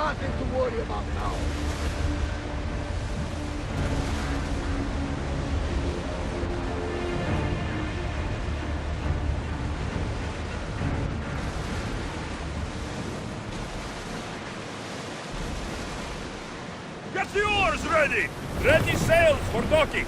nothing to worry about now. Get the oars ready! Ready sails for docking!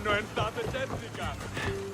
No entrate tecnica!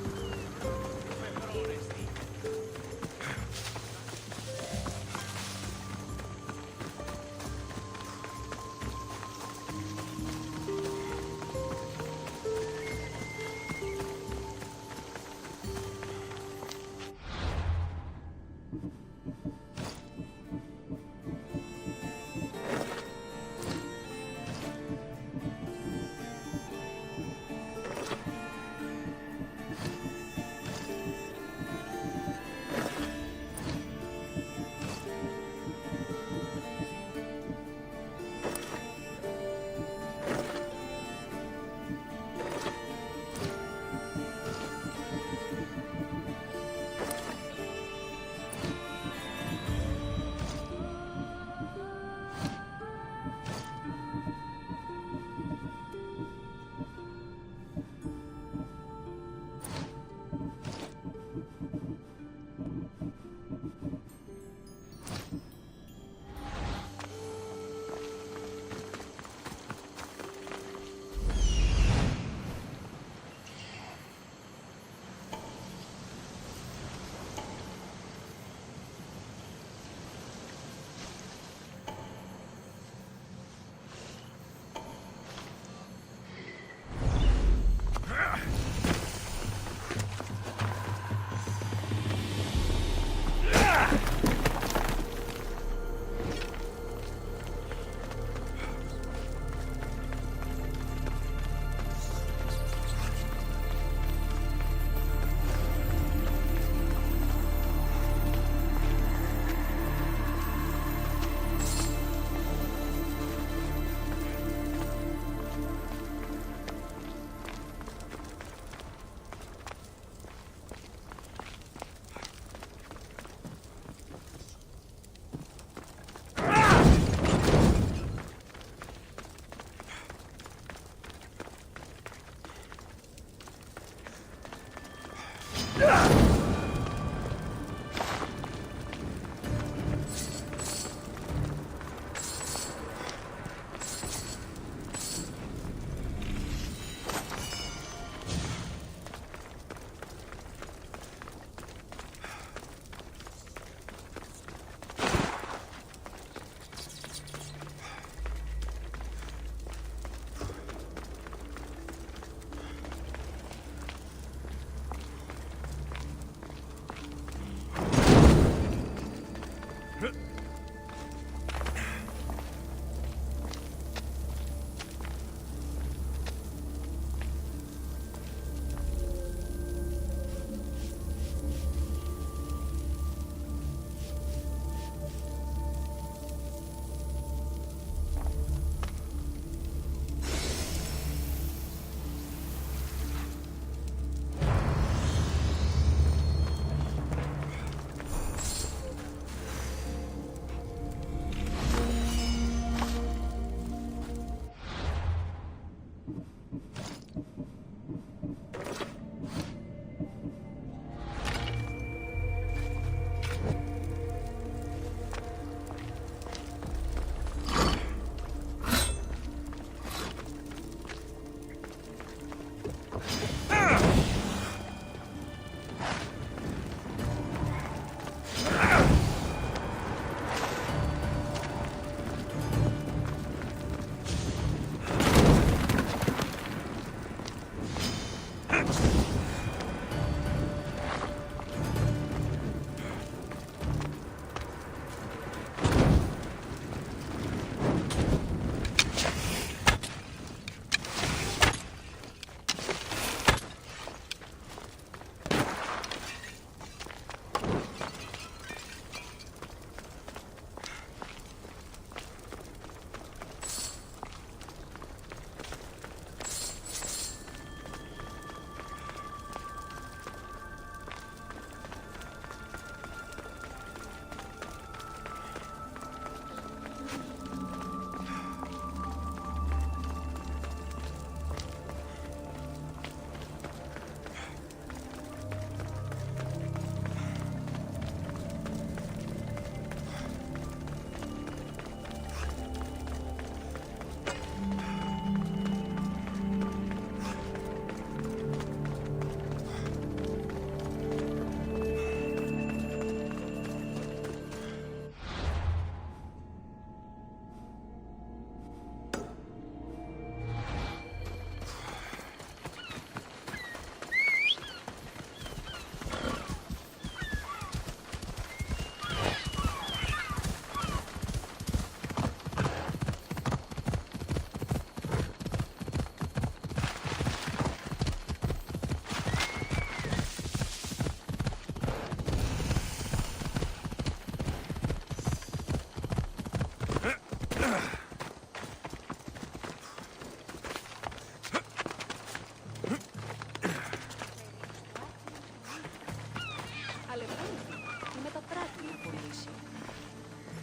next?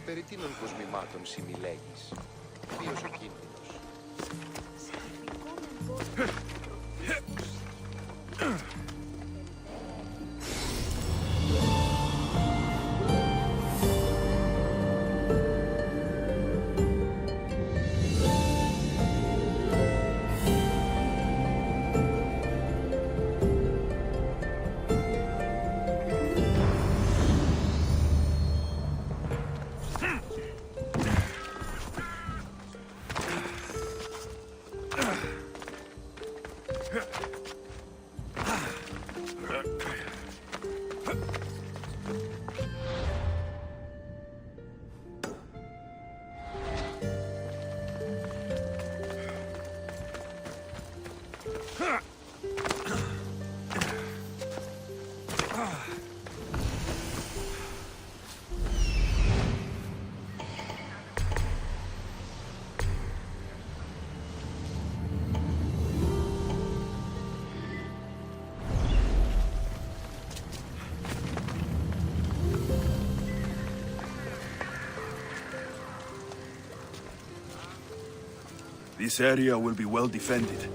Περί τίνων κοσμημάτων συμιλέγεις? Ποιος ο κίνδυνος? This area will be well defended.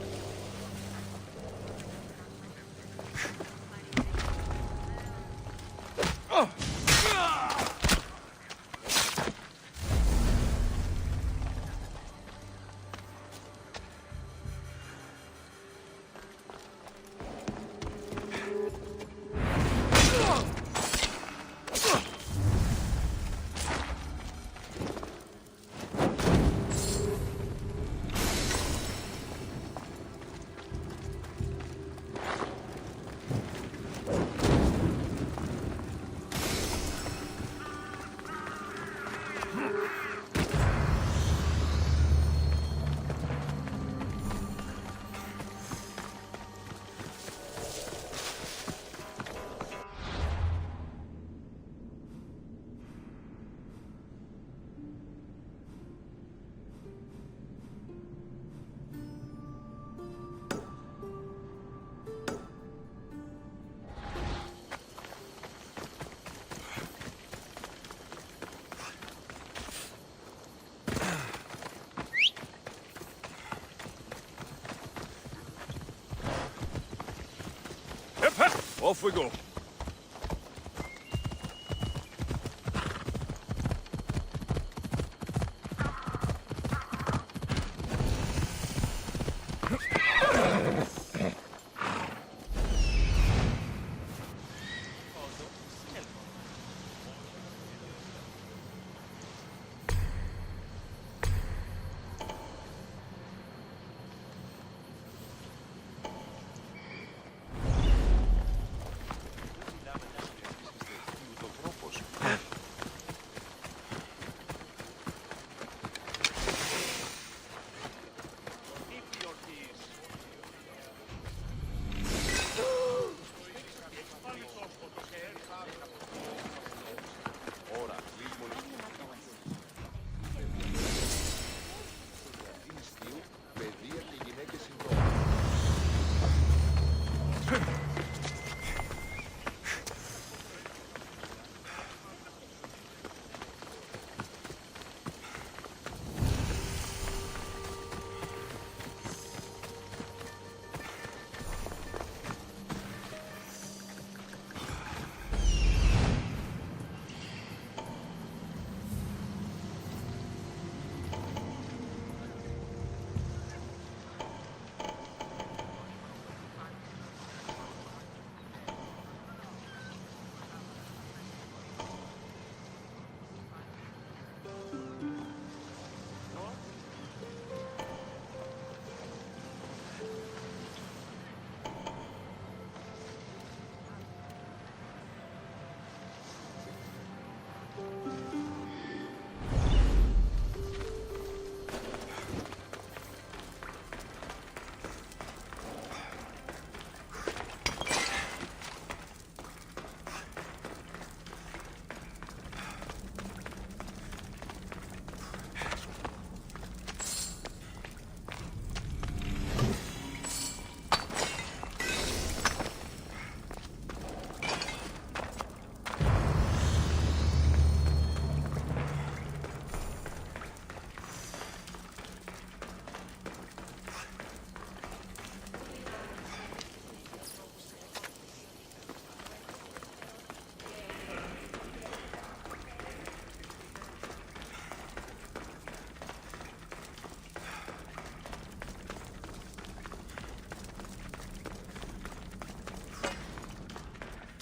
Off we go.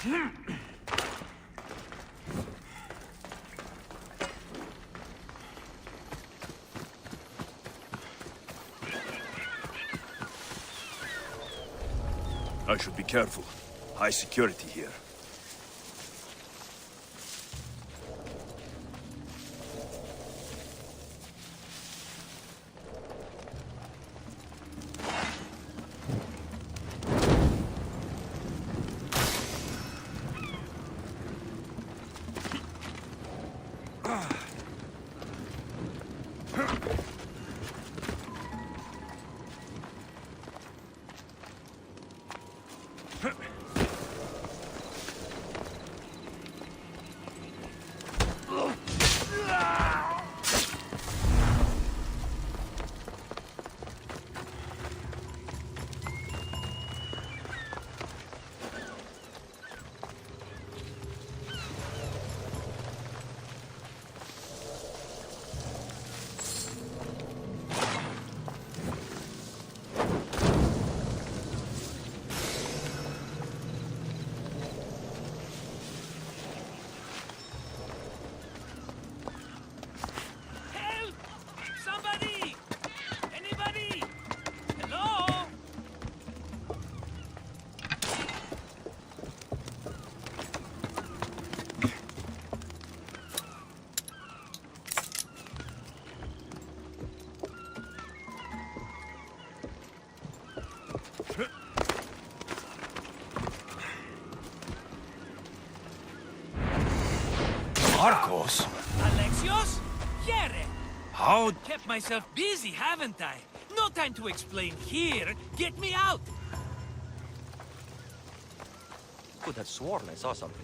I should be careful. High security here. Marcos? Alexios? Here! How? Kept myself busy, haven't I? No time to explain here. Get me out! Could have sworn I saw something.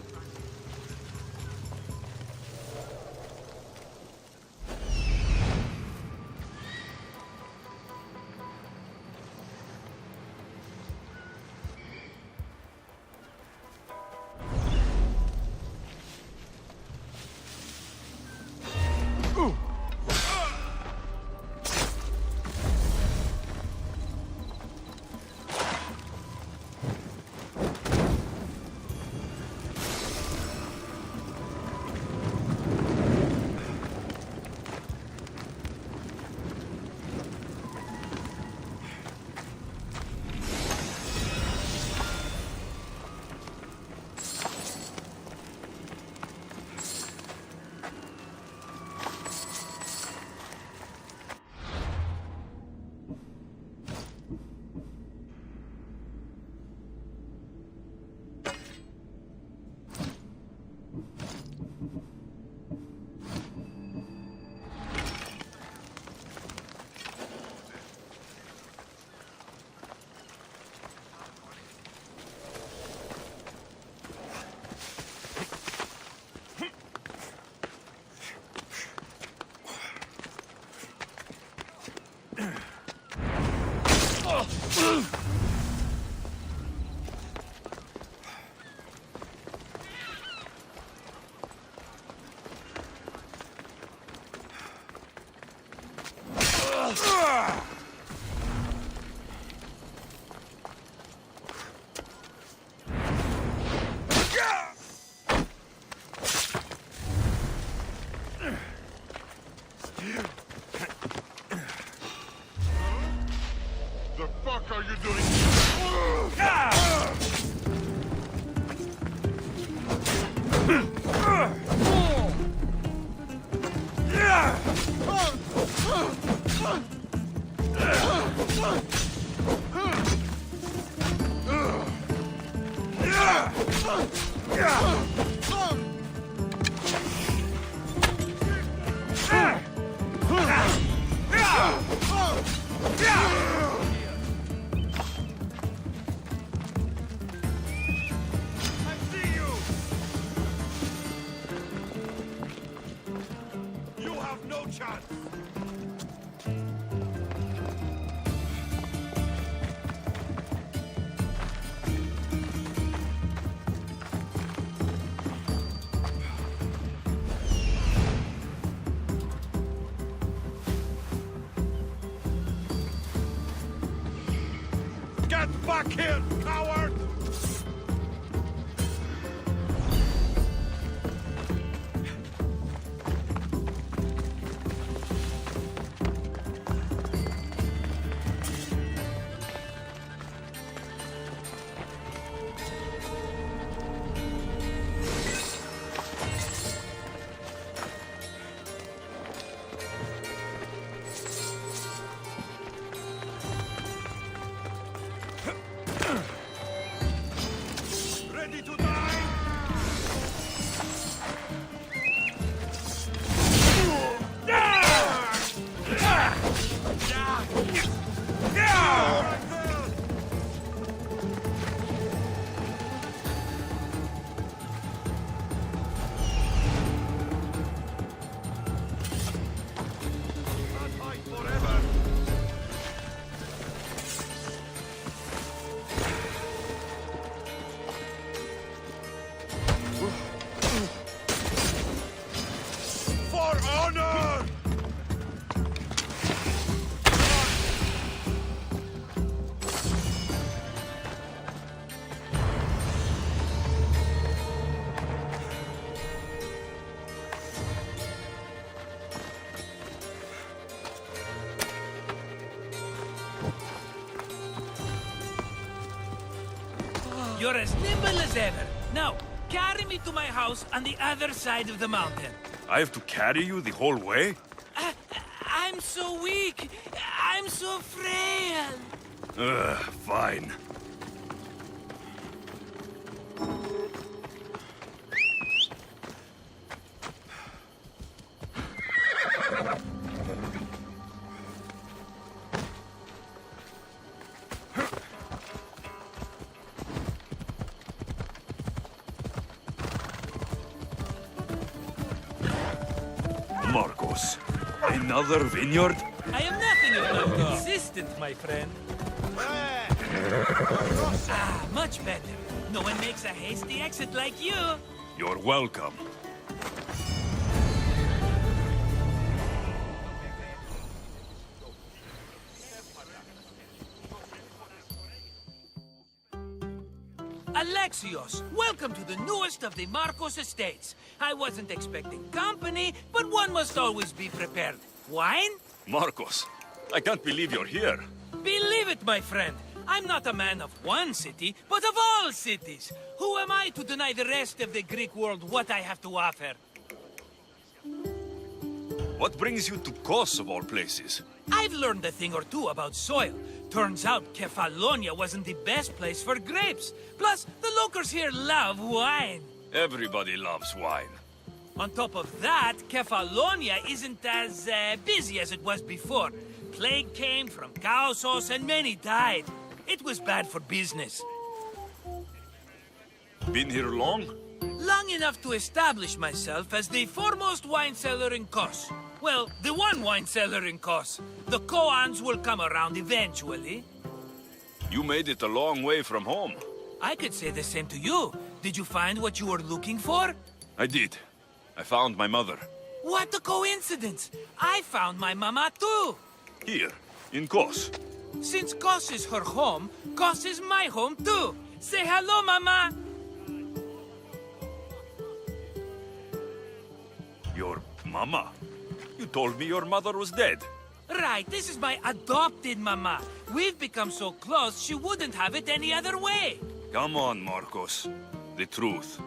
The fuck are you doing? You have no chance! Get back here, coward! You're as nimble as ever. Now, carry me to my house on the other side of the mountain. I have to carry you the whole way? I'm so weak. I'm so frail. Fine. Marcos, another vineyard? I am nothing if not consistent, my friend. Much better. No one makes a hasty exit like you. You're welcome. Alexios, welcome to the newest of the Marcos estates. I wasn't expecting company, but one must always be prepared. Wine? Marcos, I can't believe you're here. Believe it, my friend. I'm not a man of one city, but of all cities. Who am I to deny the rest of the Greek world what I have to offer? What brings you to Kos of all places? I've learned a thing or two about soil. Turns out Kefalonia wasn't the best place for grapes. Plus, the locals here love wine. Everybody loves wine. On top of that, Kefalonia isn't as busy as it was before. Plague came from Chaosos and many died. It was bad for business. Been here long? Long enough to establish myself as the foremost wine seller in Kos. Well, the one wine seller in Kos. The Koans will come around eventually. You made it a long way from home. I could say the same to you. Did you find what you were looking for? I did. I found my mother. What a coincidence! I found my mama too! Here, in Kos. Since Kos is her home, Kos is my home too! Say hello, mama! Your mama? You told me your mother was dead. Right, this is my adopted mama. We've become so close, she wouldn't have it any other way. Come on, Marcos. The truth.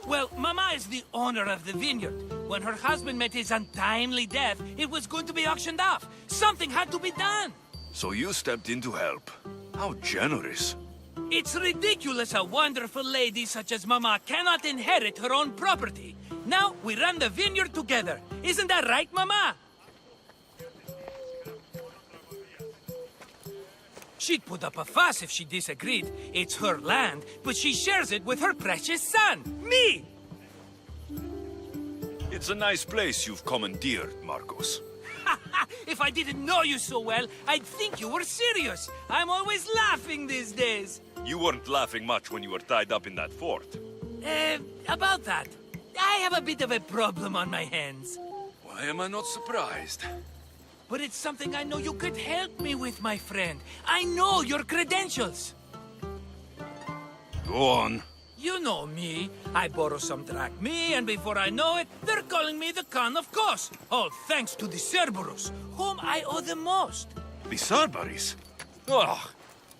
Well, Mama is the owner of the vineyard. When her husband met his untimely death, it was going to be auctioned off. Something had to be done. So you stepped in to help. How generous. It's ridiculous a wonderful lady such as Mama cannot inherit her own property. Now we run the vineyard together. Isn't that right, Mama? She'd put up a fuss if she disagreed. It's her land, but she shares it with her precious son, me! It's a nice place you've commandeered, Marcos. If I didn't know you so well, I'd think you were serious. I'm always laughing these days. You weren't laughing much when you were tied up in that fort. About that. I have a bit of a problem on my hands. Why am I not surprised? But it's something I know you could help me with, my friend. I know your credentials. Go on. You know me. I borrow some drachmae, and before I know it, they're calling me the Khan of Kos. All thanks to the Cerberus, whom I owe the most. The Cerberus? Ugh.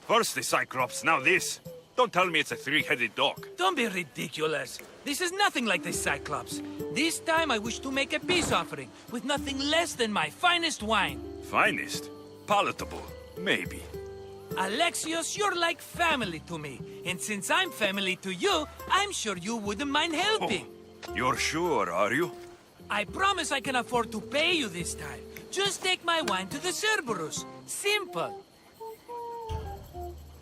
First the Cyclops, now this. Don't tell me it's a three-headed dog. Don't be ridiculous. This is nothing like the Cyclops. This time I wish to make a peace offering with nothing less than my finest wine. Finest? Palatable? Maybe. Alexios, you're like family to me. And since I'm family to you, I'm sure you wouldn't mind helping. Oh, you're sure, are you? I promise I can afford to pay you this time. Just take my wine to the Cerberus. Simple.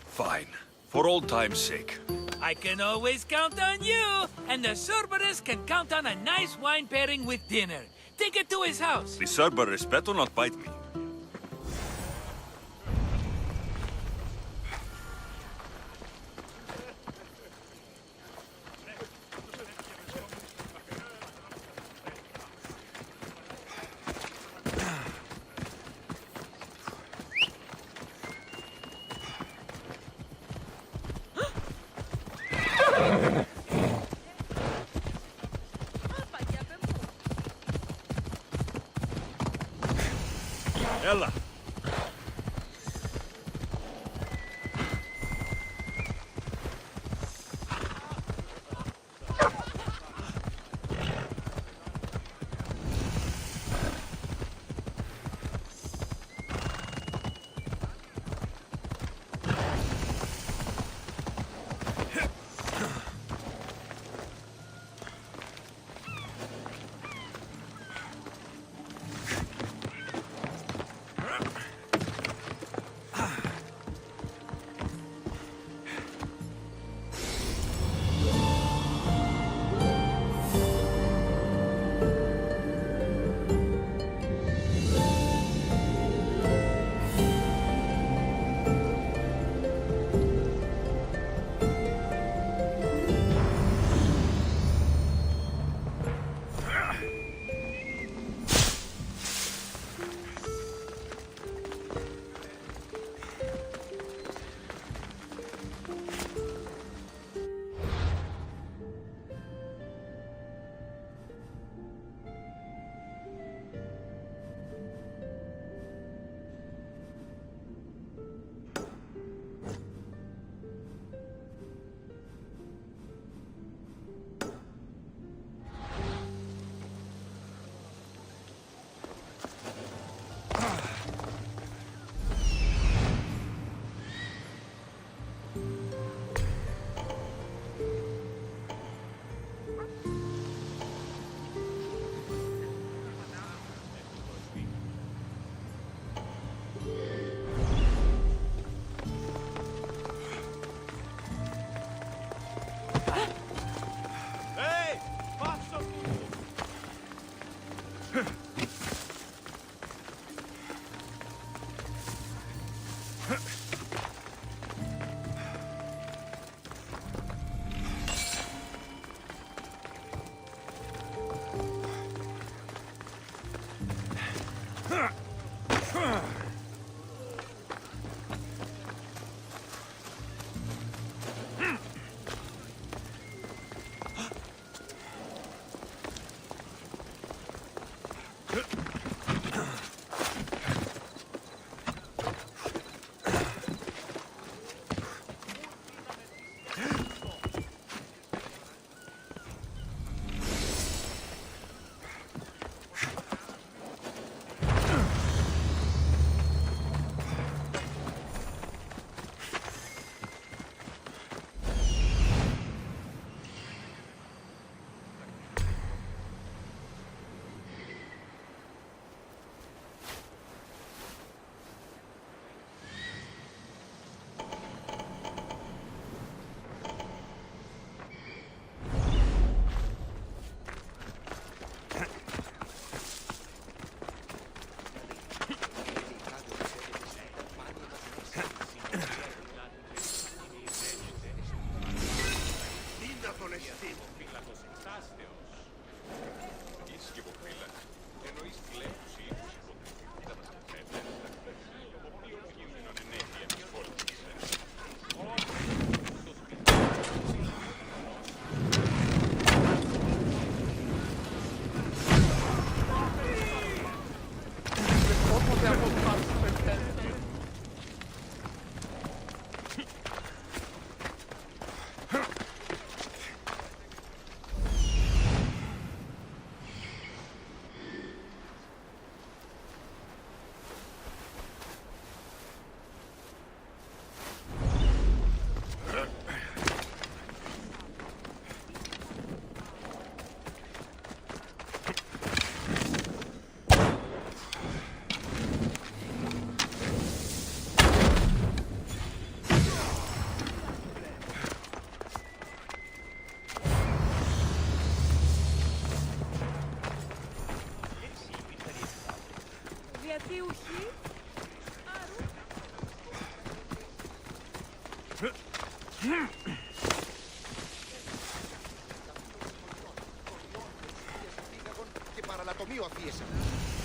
Fine. For old time's sake. I can always count on you. And the Cerberus can count on a nice wine pairing with dinner. Take it to his house. The Cerberus better not bite me. Ella.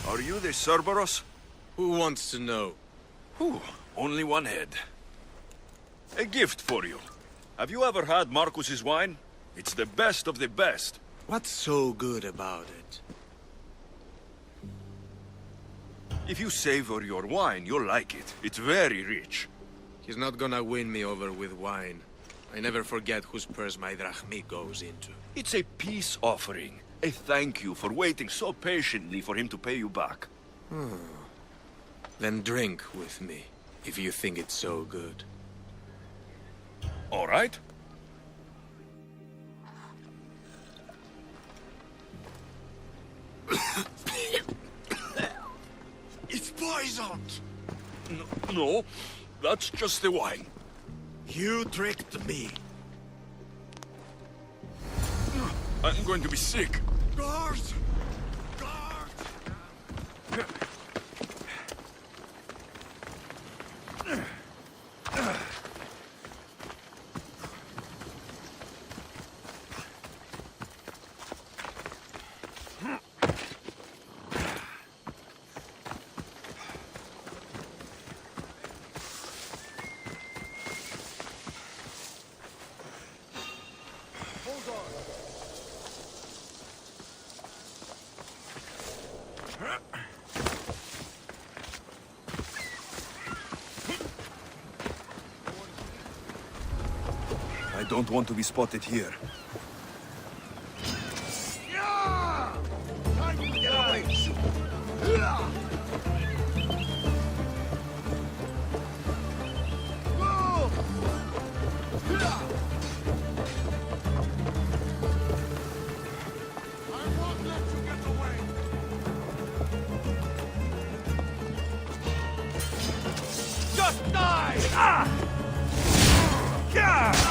Are you the Cerberus? Who wants to know? Whew, only one head. A gift for you. Have you ever had Marcus's wine? It's the best of the best. What's so good about it? If you savor your wine, you'll like it. It's very rich. He's not gonna win me over with wine. I never forget whose purse my drachmi goes into. It's a peace offering. A thank you for waiting so patiently for him to pay you back. Then drink with me, if you think it's so good. All right? It's poisoned! No, that's just the wine. You tricked me. I'm going to be sick. Guards! Guards! I don't want to be spotted here. Just die! Ah! Yeah!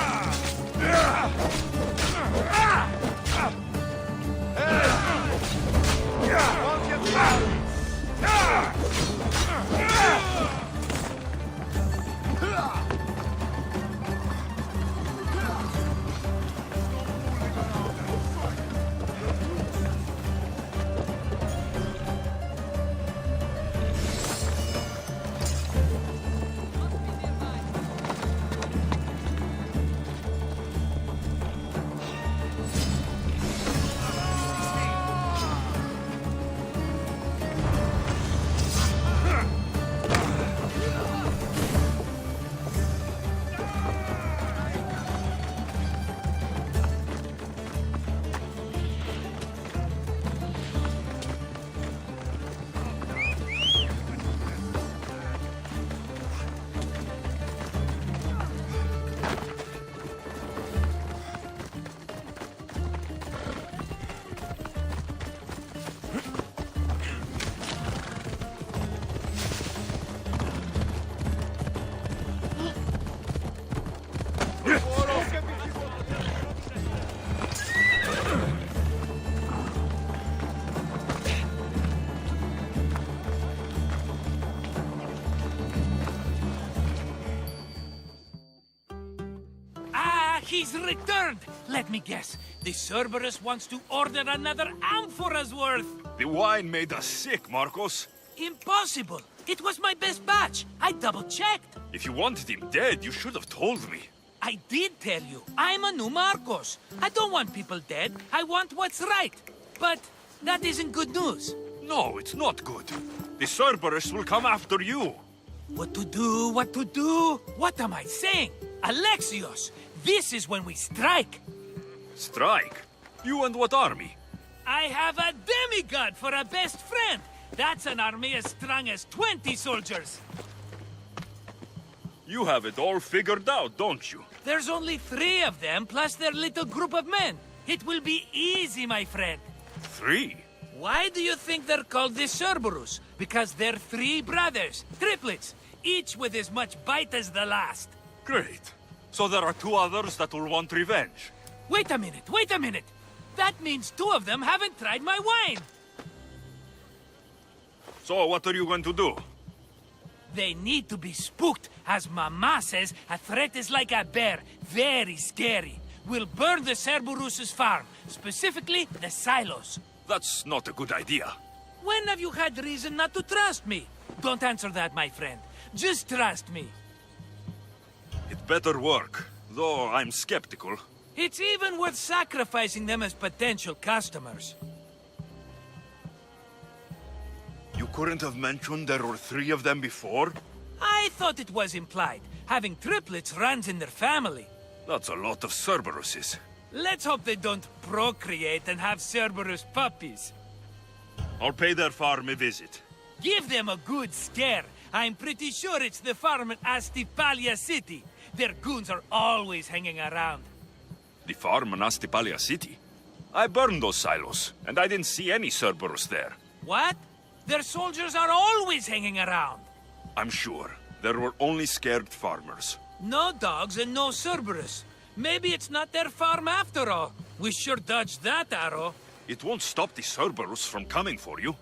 He's returned! Let me guess. The Cerberus wants to order another amphora's worth! The wine made us sick, Marcos. Impossible! It was my best batch! I double-checked! If you wanted him dead, you should have told me. I did tell you. I'm a new Marcos. I don't want people dead. I want what's right. But that isn't good news. No, it's not good. The Cerberus will come after you. What to do? What to do? What am I saying? Alexios, this is when we strike. Strike? You and what army? I have a demigod for a best friend. That's an army as strong as 20 soldiers. You have it all figured out, don't you? There's only 3 of them, plus their little group of men. It will be easy, my friend. 3? Why do you think they're called the Cerberus? Because they're 3 brothers, triplets, each with as much bite as the last. Great. So there are 2 others that will want revenge. Wait a minute. That means 2 of them haven't tried my wine. So what are you going to do? They need to be spooked. As Mama says, a threat is like a bear. Very scary. We'll burn the Cerberus' farm. Specifically, the silos. That's not a good idea. When have you had reason not to trust me? Don't answer that, my friend. Just trust me. It better work, though I'm skeptical. It's even worth sacrificing them as potential customers. You couldn't have mentioned there were 3 of them before? I thought it was implied. Having triplets runs in their family. That's a lot of Cerberuses. Let's hope they don't procreate and have Cerberus puppies. I'll pay their farm a visit. Give them a good scare. I'm pretty sure it's the farm in Astipalia City. Their goons are always hanging around. The farm in Astipalia City? I burned those silos, and I didn't see any Cerberus there. What? Their soldiers are always hanging around. I'm sure. There were only scared farmers. No dogs and no Cerberus. Maybe it's not their farm after all. We sure dodged that arrow. It won't stop the Cerberus from coming for you.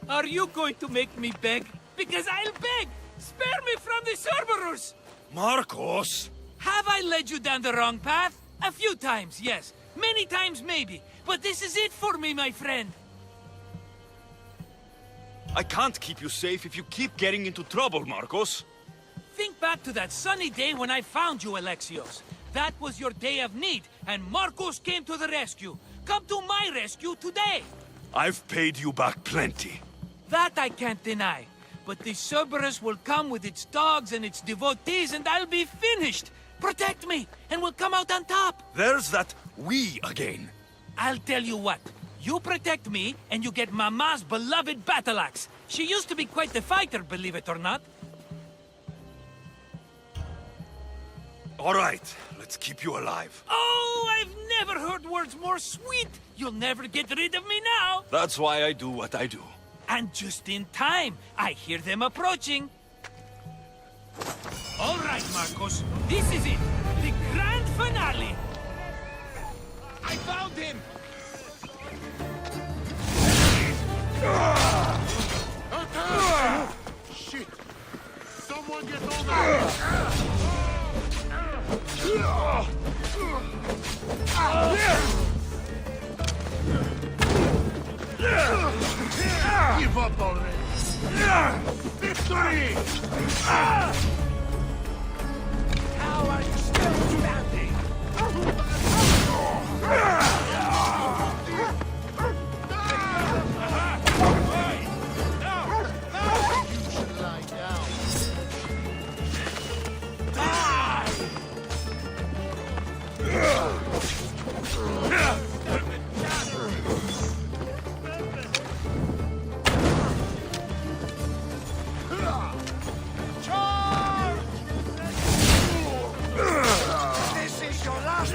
Are you going to make me beg? Because I'll beg! Spare me from the Cerberus! Marcos! Have I led you down the wrong path? A few times, yes. Many times, maybe. But this is it for me, my friend. I can't keep you safe if you keep getting into trouble, Marcos. Think back to that sunny day when I found you, Alexios. That was your day of need, and Marcos came to the rescue. Come to my rescue today. I've paid you back plenty. That I can't deny. But the Cerberus will come with its dogs and its devotees, and I'll be finished. Protect me, and we'll come out on top. There's that we again. I'll tell you what. You protect me, and you get Mama's beloved battle axe. She used to be quite the fighter, believe it or not. All right, let's keep you alive. Oh, I've never heard words more sweet. You'll never get rid of me now. That's why I do what I do. And just in time. I hear them approaching. All right, Marcos. This is it. The grand finale. I found him! Shit! Someone get over Give up already! Victory! How are you still standing? You should lie down. This is your last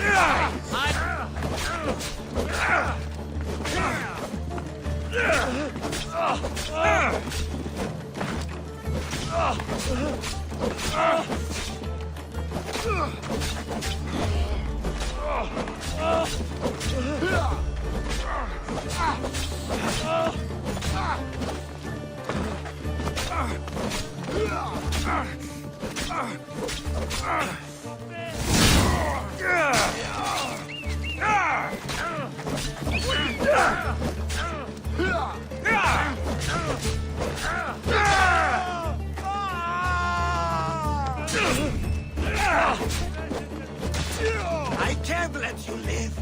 I can't let you live.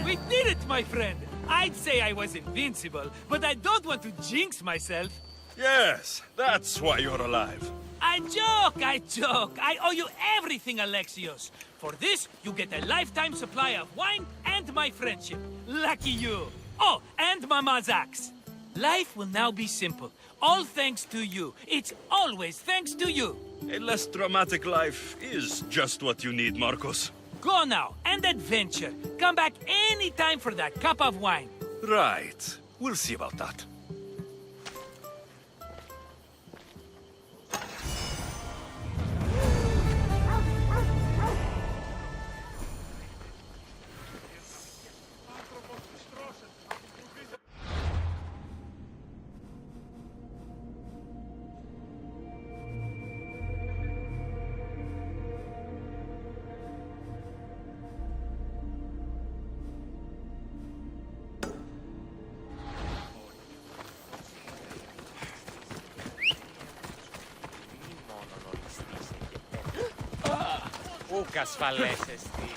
We did it, my friend. I'd say I was invincible, but I don't want to jinx myself. Yes, that's why you're alive. I joke, I joke. I owe you everything, Alexios. For this, you get a lifetime supply of wine and my friendship. Lucky you. Oh, and Mama's axe. Life will now be simple. All thanks to you. It's always thanks to you. A less dramatic life is just what you need, Marcos. Go now, and adventure. Come back anytime for that cup of wine. Right. We'll see about that. και ασφαλές εστί.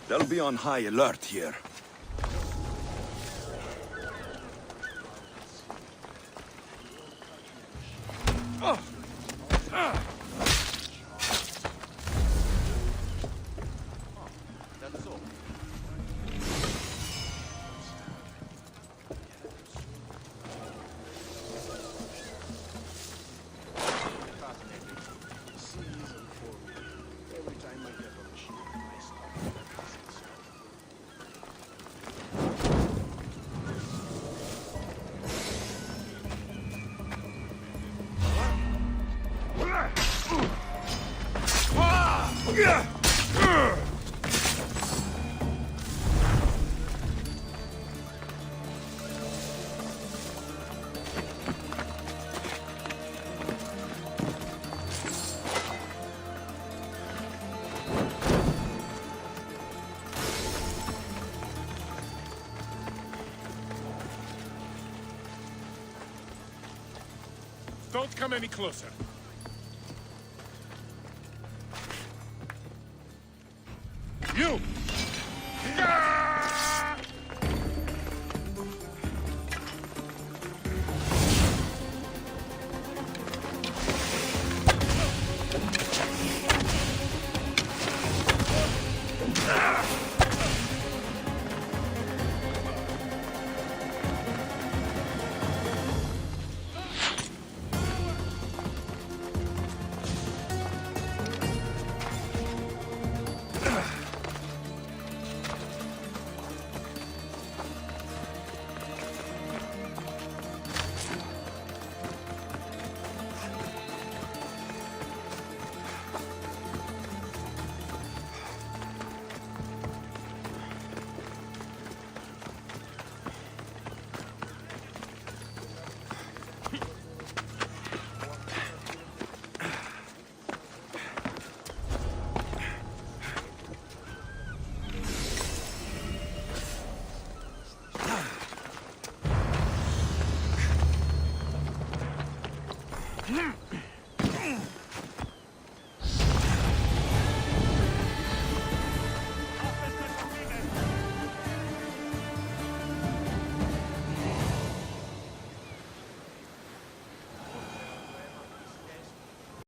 They'll be on high alert here. Don't come any closer. You!